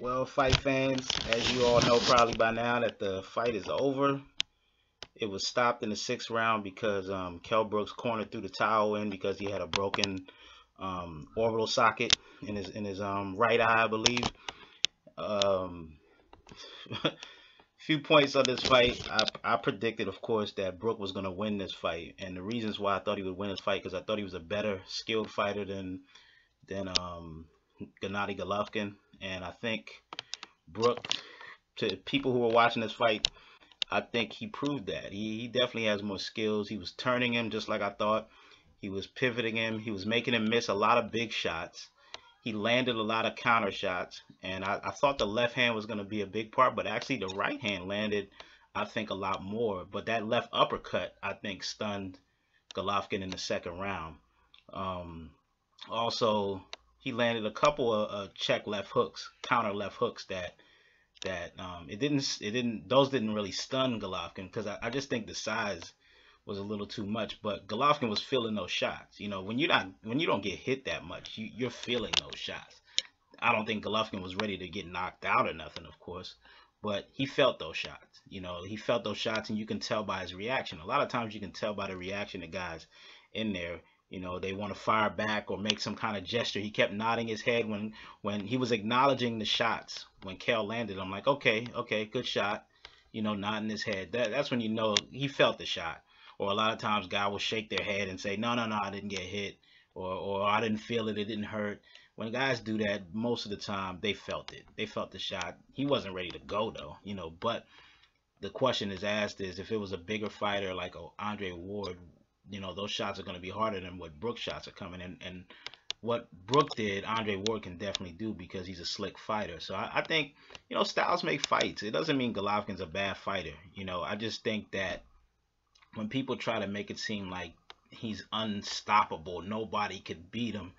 Well, fight fans, as you all know probably by now, that the fight is over. It was stopped in the sixth round because Kell Brooks cornered through the towel in because he had a broken orbital socket in his right eye, I believe. Um, Few points on this fight. I predicted, of course, that Brook was going to win this fight, and the reasons why I thought he would win this fight because I thought he was a better skilled fighter than Gennady Golovkin, and I think Brook, to people who were watching this fight, I think he proved that. He definitely has more skills. He was turning him just like I thought. He was pivoting him. He was making him miss a lot of big shots. He landed a lot of counter shots. And I thought the left hand was going to be a big part, but actually the right hand landed, I think, a lot more. But that left uppercut, I think, stunned Golovkin in the second round. Um, Also, he landed a couple of check left hooks, counter left hooks that it didn't those didn't really stun Golovkin because I just think the size was a little too much. But Golovkin was feeling those shots. You know, when you don't get hit that much, you're feeling those shots. I don't think Golovkin was ready to get knocked out or nothing, of course, but he felt those shots. You know, he felt those shots, and you can tell by his reaction. A lot of times, you can tell by the reaction of guys in there. You know, they want to fire back or make some kind of gesture. He kept nodding his head when he was acknowledging the shots. When Kell landed, I'm like, okay, okay, good shot. You know, nodding his head. That's when you know he felt the shot. Or a lot of times, guys will shake their head and say, no, no, no, I didn't get hit, or I didn't feel it, it didn't hurt. When guys do that, most of the time they felt it. They felt the shot. He wasn't ready to go though, you know. But the question is asked is if it was a bigger fighter like Andre Ward, you know, those shots are going to be harder than what Brook shots are coming in. And what Brook did, Andre Ward can definitely do because he's a slick fighter. So I think, you know, styles make fights. It doesn't mean Golovkin's a bad fighter. You know, I just think that when people try to make it seem like he's unstoppable, nobody could beat him,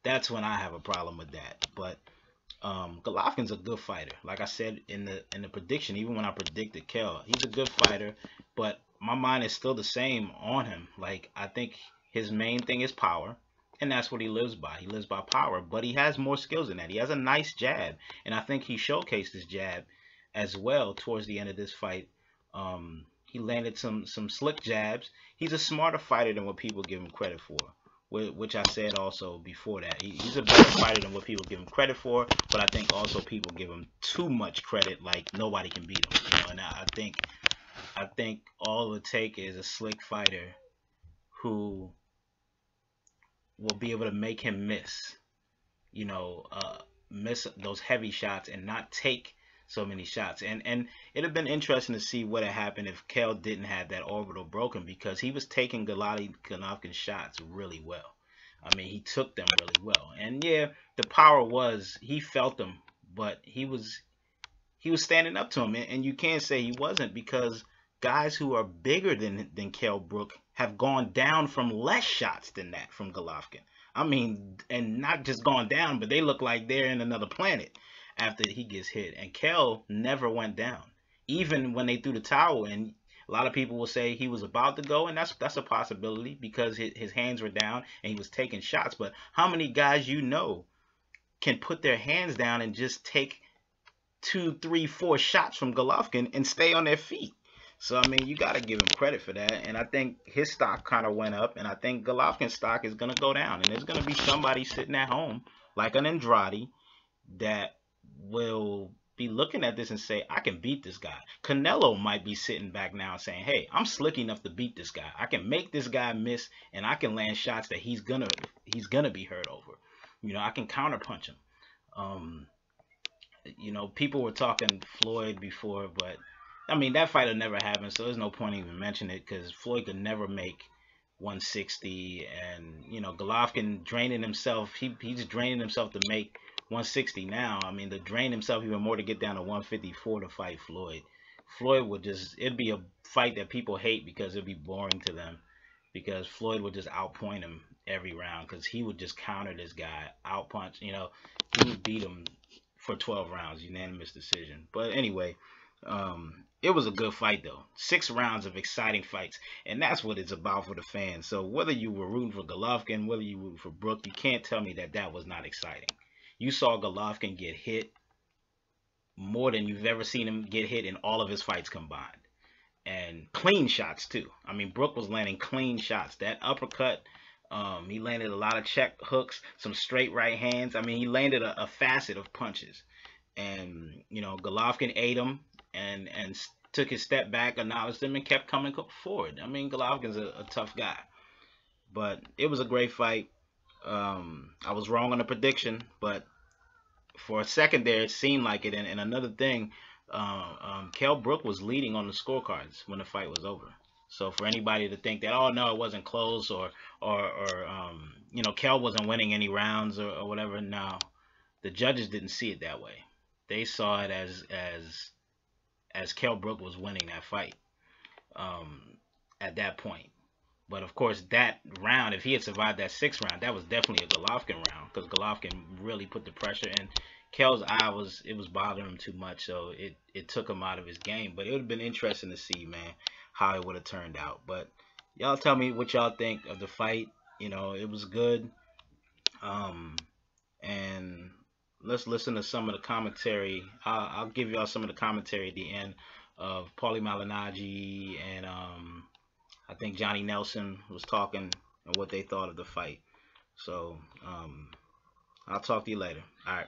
that's when I have a problem with that. But Golovkin's a good fighter. Like I said in the prediction, even when I predicted Kell, he's a good fighter. But my mind is still the same on him. Like I think his main thing is power, and that's what he lives by. He lives by power. But he has more skills than that. He has a nice jab, and I think he showcased his jab as well towards the end of this fight. He landed some slick jabs. He's a smarter fighter than what people give him credit for, which I said also before that. He's a better fighter than what people give him credit for, but I think also people give him too much credit, like nobody can beat him. You know, and I think all it would take is a slick fighter who will be able to make him miss those heavy shots and not take so many shots. And it'd have been interesting to see what had happened if Kell didn't have that orbital broken because he was taking Golovkin's shots really well. I mean, he took them really well. And yeah, the power was he felt them, but he was standing up to him, and you can't say he wasn't because guys who are bigger than Kell Brook have gone down from less shots than that from Golovkin. I mean, and not just gone down, but they look like they're in another planet after he gets hit. And Kell never went down, even when they threw the towel in. A lot of people will say he was about to go, and that's a possibility because his hands were down and he was taking shots. But how many guys you know can put their hands down and just take two, three, four shots from Golovkin and stay on their feet? So I mean, you got to give him credit for that. And I think his stock kind of went up, and I think Golovkin's stock is going to go down. And there's going to be somebody sitting at home like an Andrade that will be looking at this and say, I can beat this guy. Canelo might be sitting back now saying, hey, I'm slick enough to beat this guy. I can make this guy miss, and I can land shots that he's gonna be hurt over. You know, I can counterpunch him. You know, people were talking Floyd before, but I mean, that fight will never happen, so there's no point even mentioning it because Floyd could never make 160, and you know, Golovkin draining himself. He's draining himself to make 160 now. I mean, to drain himself even more to get down to 154 to fight Floyd. Floyd would it'd be a fight that people hate because it'd be boring to them because Floyd would just outpoint him every round because he would just counter this guy, outpunch, you know, he would beat him for 12 rounds, unanimous decision. But anyway, it was a good fight though. 6 rounds of exciting fights, and that's what it's about for the fans. So whether you were rooting for Golovkin, whether you were rooting for Brook, you can't tell me that was not exciting. You saw Golovkin get hit more than you've ever seen him get hit in all of his fights combined. And clean shots too. I mean, Brook was landing clean shots. That uppercut, he landed a lot of check hooks, some straight right hands. I mean, he landed a facet of punches. And you know, Golovkin ate him and took his step back, acknowledged him, and kept coming forward. I mean, Golovkin's a tough guy. But it was a great fight. I was wrong on the prediction, but for a second there, it seemed like it. And another thing, Kell Brook was leading on the scorecards when the fight was over. So for anybody to think that, oh no, it wasn't close, or you know, Kell wasn't winning any rounds or whatever, no, the judges didn't see it that way. They saw it as Kell Brook was winning that fight at that point. But of course, that round, if he had survived that 6th round, that was definitely a Golovkin round, because Golovkin really put the pressure, and Kell's eye was bothering him too much, so it took him out of his game. But it would have been interesting to see, man, how it would have turned out. But y'all tell me what y'all think of the fight. You know, it was good. And let's listen to some of the commentary. I'll give y'all some of the commentary at the end of Paulie Malignaggi and I think Johnny Nelson was talking and what they thought of the fight. So I'll talk to you later. All right.